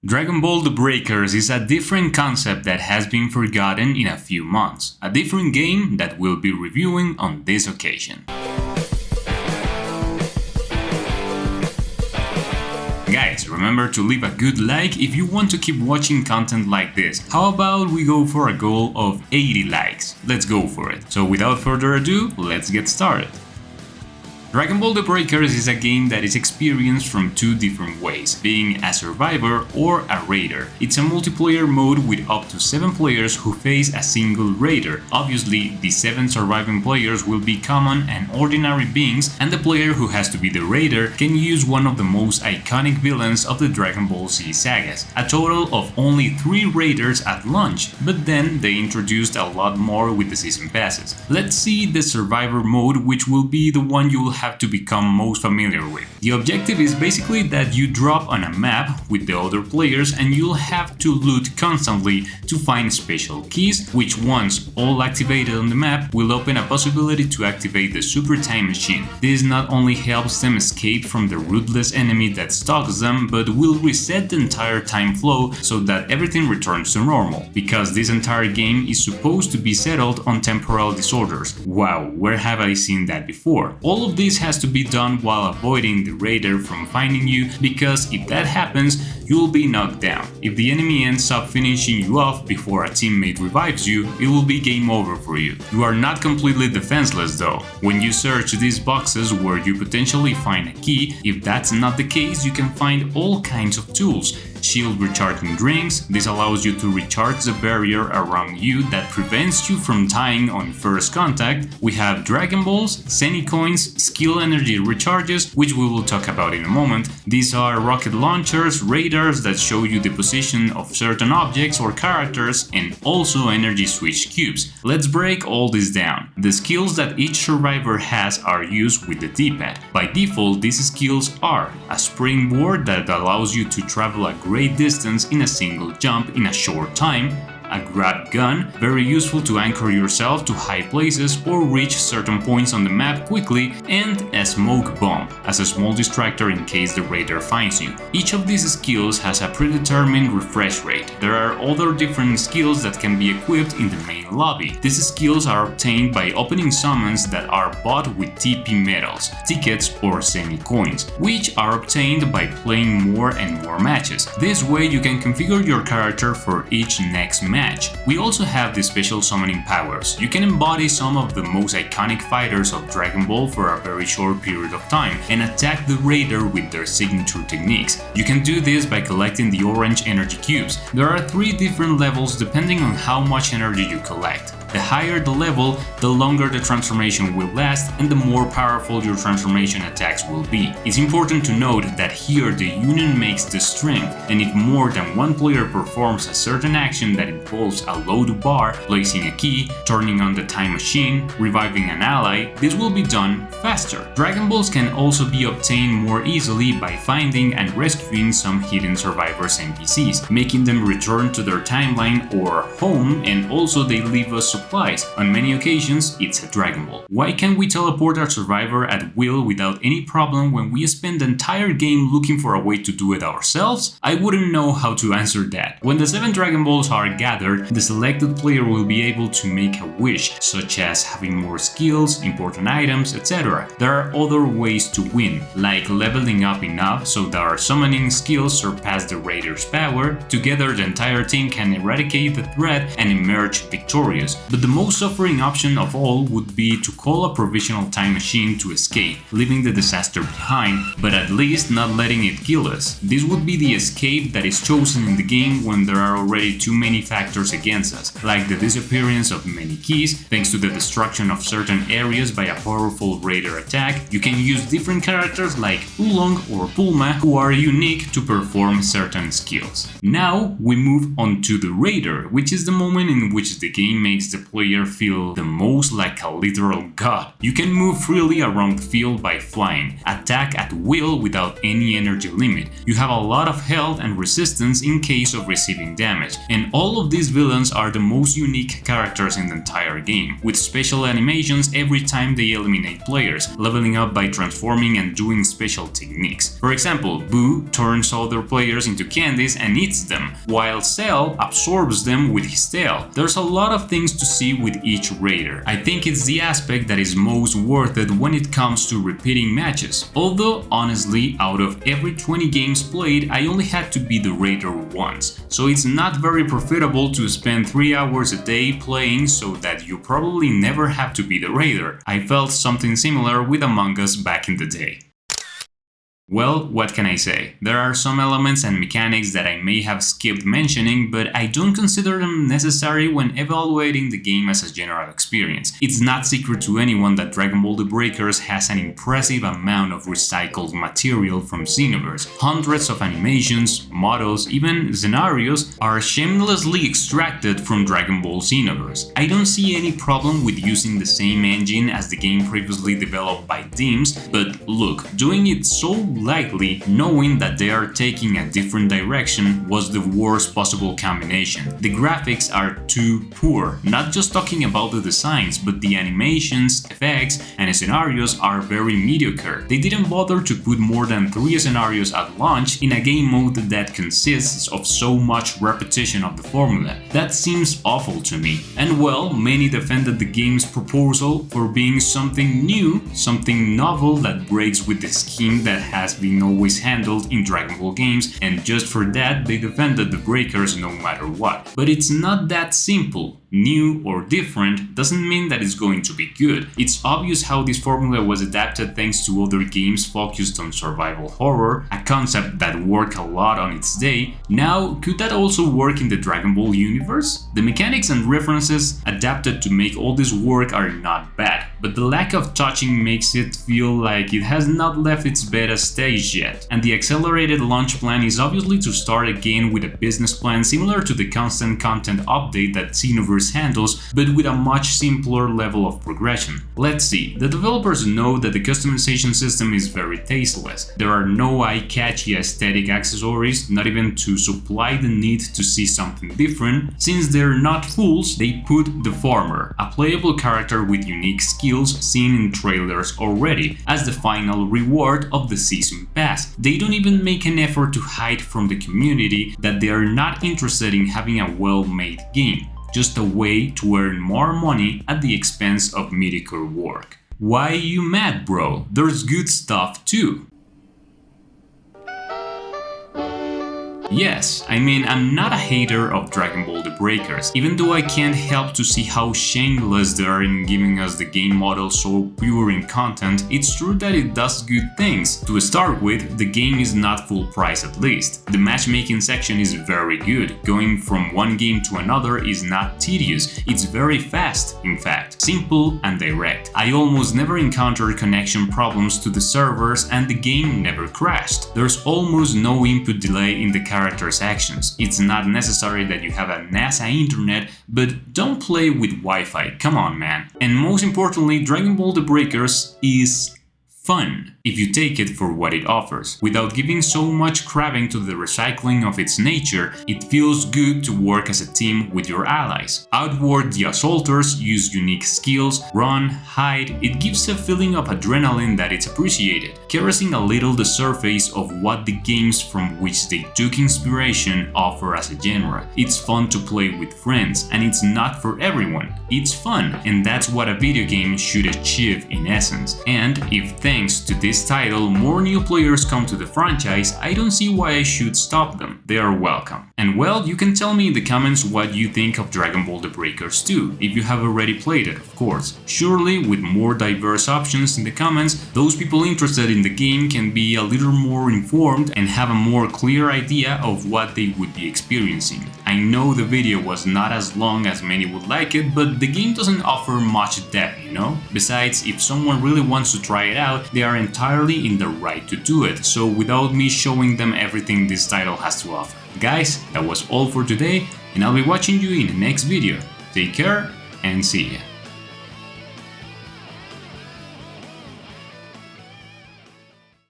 Dragon Ball The Breakers is a different concept that has been forgotten in a few months, a different game that we'll be reviewing on this occasion. Guys, remember to leave a good like if you want to keep watching content like this. How about we go for a goal of 80 likes? Let's go for it. So without further ado, let's get started. Dragon Ball The Breakers is a game that is experienced from two different ways, being a survivor or a raider. It's a multiplayer mode with up to 7 players who face a single raider. Obviously, the 7 surviving players will be common and ordinary beings, and the player who has to be the raider can use one of the most iconic villains of the Dragon Ball Z sagas. A total of only 3 raiders at launch, but then they introduced a lot more with the season passes. Let's see the survivor mode, which will be the one you will have to become most familiar with. The objective is basically that you drop on a map with the other players and you'll have to loot constantly to find special keys, which once all activated on the map will open a possibility to activate the Super Time Machine. This not only helps them escape from the ruthless enemy that stalks them, but will reset the entire time flow so that everything returns to normal, because this entire game is supposed to be settled on temporal disorders. Wow, where have I seen that before? All of this has to be done while avoiding the raider from finding you, because if that happens, you'll be knocked down. If the enemy ends up finishing you off before a teammate revives you, it will be game over for you. You are not completely defenseless though. When you search these boxes where you potentially find a key, if that's not the case, you can find all kinds of tools. Shield recharging drinks. This allows you to recharge the barrier around you that prevents you from dying on first contact. We have Dragon Balls, Zenny coins, skill energy recharges, which we will talk about in a moment. These are rocket launchers, radars that show you the position of certain objects or characters, and also energy switch cubes. Let's break all this down. The skills that each survivor has are used with the D-pad. By default, these skills are a springboard that allows you to travel a great distance in a single jump in a short time, a grab gun, very useful to anchor yourself to high places or reach certain points on the map quickly, and a smoke bomb, as a small distractor in case the raider finds you. Each of these skills has a predetermined refresh rate. There are other different skills that can be equipped in the main lobby. These skills are obtained by opening summons that are bought with TP medals, tickets or Zenny coins, which are obtained by playing more and more matches. This way you can configure your character for each next match. We also have the special summoning powers. You can embody some of the most iconic fighters of Dragon Ball for a very short period of time and attack the raider with their signature techniques. You can do this by collecting the orange energy cubes. There are 3 different levels depending on how much energy you collect. The higher the level, the longer the transformation will last and the more powerful your transformation attacks will be. It's important to note that here the union makes the strength, and if more than one player performs a certain action that involves a load bar, placing a key, turning on the time machine, reviving an ally, this will be done faster. Dragon Balls can also be obtained more easily by finding and rescuing some hidden survivors NPCs, making them return to their timeline or home, and also they leave us supplies. On many occasions, it's a Dragon Ball. Why can't we teleport our survivor at will without any problem when we spend the entire game looking for a way to do it ourselves? I wouldn't know how to answer that. When the 7 Dragon Balls are gathered, the selected player will be able to make a wish, such as having more skills, important items, etc. There are other ways to win, like leveling up enough so that our summoning skills surpass the raider's power. Together, the entire team can eradicate the threat and emerge victorious. But the most suffering option of all would be to call a provisional time machine to escape, leaving the disaster behind, but at least not letting it kill us. This would be the escape that is chosen in the game when there are already too many factors against us, like the disappearance of many keys, thanks to the destruction of certain areas by a powerful raider attack. You can use different characters like Oolong or Bulma who are unique to perform certain skills. Now we move on to the raider, which is the moment in which the game makes the player feel the most like a literal god. You can move freely around the field by flying, attack at will without any energy limit. You have a lot of health and resistance in case of receiving damage, and all of these villains are the most unique characters in the entire game, with special animations every time they eliminate players, leveling up by transforming and doing special techniques. For example, Boo turns other players into candies and eats them, while Cell absorbs them with his tail. There's a lot of things to see with each raider. I think it's the aspect that is most worth it when it comes to repeating matches. Although, honestly, out of every 20 games played, I only had to be the raider once, so it's not very profitable to spend 3 hours a day playing so that you probably never have to be the raider. I felt something similar with Among Us back in the day. Well, what can I say? There are some elements and mechanics that I may have skipped mentioning, but I don't consider them necessary when evaluating the game as a general experience. It's not secret to anyone that Dragon Ball The Breakers has an impressive amount of recycled material from Xenoverse. Hundreds of animations, models, even scenarios are shamelessly extracted from Dragon Ball Xenoverse. I don't see any problem with using the same engine as the game previously developed by Teams, but look, doing it so lightly, knowing that they are taking a different direction, was the worst possible combination. The graphics are too poor, not just talking about the designs, but the animations, effects, and scenarios are very mediocre. They didn't bother to put more than 3 scenarios at launch in a game mode that consists of so much repetition of the formula. That seems awful to me. And well, many defended the game's proposal for being something new, something novel that breaks with the scheme that has been always handled in Dragon Ball games, and just for that they defended the Breakers no matter what. But it's not that simple. New or different doesn't mean that it's going to be good. It's obvious how this formula was adapted thanks to other games focused on survival horror, a concept that worked a lot on its day. Now, could that also work in the Dragon Ball universe? The mechanics and references adapted to make all this work are not bad, but the lack of touching makes it feel like it has not left its beta stage yet. And the accelerated launch plan is obviously to start again with a business plan similar to the constant content update that Xenoverse handles, but with a much simpler level of progression. Let's see, the developers know that the customization system is very tasteless. There are no eye-catchy aesthetic accessories, not even to supply the need to see something different. Since they're not fools, they put the Farmer, a playable character with unique skills seen in trailers already, as the final reward of the Season Pass. They don't even make an effort to hide from the community that they are not interested in having a well-made game. Just a way to earn more money at the expense of mediocre work. Why you mad, bro? There's good stuff too. Yes, I mean, I'm not a hater of Dragon Ball The Breakers, even though I can't help to see how shameless they are in giving us the game model so pure in content. It's true that it does good things. To start with, the game is not full price at least. The matchmaking section is very good. Going from one game to another is not tedious, it's very fast, in fact, simple and direct. I almost never encountered connection problems to the servers and the game never crashed. There's almost no input delay in the character's actions. It's not necessary that you have a NASA internet, but don't play with Wi-Fi, come on man. And most importantly, Dragon Ball The Breakers is fun, if you take it for what it offers. Without giving so much crabbing to the recycling of its nature, it feels good to work as a team with your allies. Outward the assaulters use unique skills, run, hide, it gives a feeling of adrenaline that it's appreciated, caressing a little the surface of what the games from which they took inspiration offer as a genre. It's fun to play with friends, and it's not for everyone. It's fun, and that's what a video game should achieve in essence. And if thanks to this title more new players come to the franchise, I don't see why I should stop them. They are welcome. And well, you can tell me in the comments what you think of Dragon Ball The Breakers too, if you have already played it, of course. Surely, with more diverse options in the comments, those people interested in the game can be a little more informed and have a more clear idea of what they would be experiencing. I know the video was not as long as many would like it, but the game doesn't offer much depth, you know? Besides, if someone really wants to try it out, they are entirely in the right to do it, so without me showing them everything this title has to offer. Guys, that was all for today, and I'll be watching you in the next video. Take care, and see ya.